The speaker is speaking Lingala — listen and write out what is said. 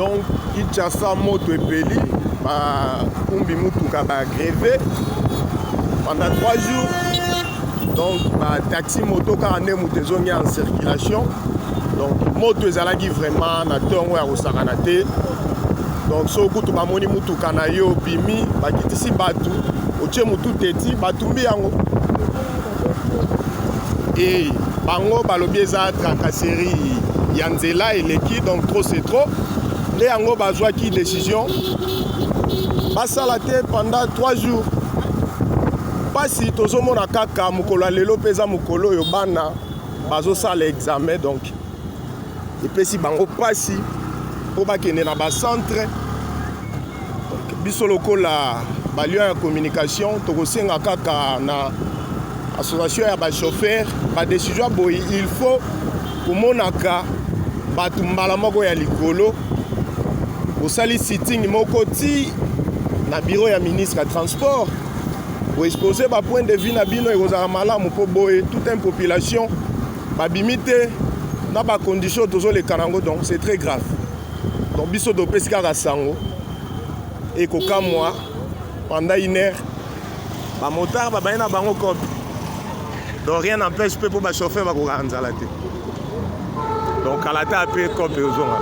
Donc Kinshasa moto epeli kumbi mutuka ba grévé pendant 3 jours. Donc taxi moto car ane moto ezongi en circulation. Donc moto ezalaki vraiment na tongo ya kosakana te. Donc so kutu bamoni mutuka na yo bimi bakitisi batu otie mutu teti batumbi yango. Et bango balobi eza tracasserie ya nzela eleki, donc trop c'est trop. Les yango bazwaki décision basala te pendant 3 jours. Pasi tozomona kaka mukolo lelo peza mukolo yo bana bazosala examen, donc epesi bango pasi po bakende na bacentre. Biso lokola balio ya communication tokosenga kaka na association ya bachauffeur badécision boyi, il faut komonaka batu mbala moko ya likolo osali sitting moko ti na bureau ya ministre ya transport pour exposer ba point de vue na bino ekozala malamu po boye toute une population babimi te na ba condition tozoleka nango, donc c'est très grave. Donc biso topesi kaka sango ekokamwa pendant 1 heure bamotard babaye na bango kope. Donc rien n'empêche pour ba chauffeur bakoka nzala te. Donc à la table kope ozonga.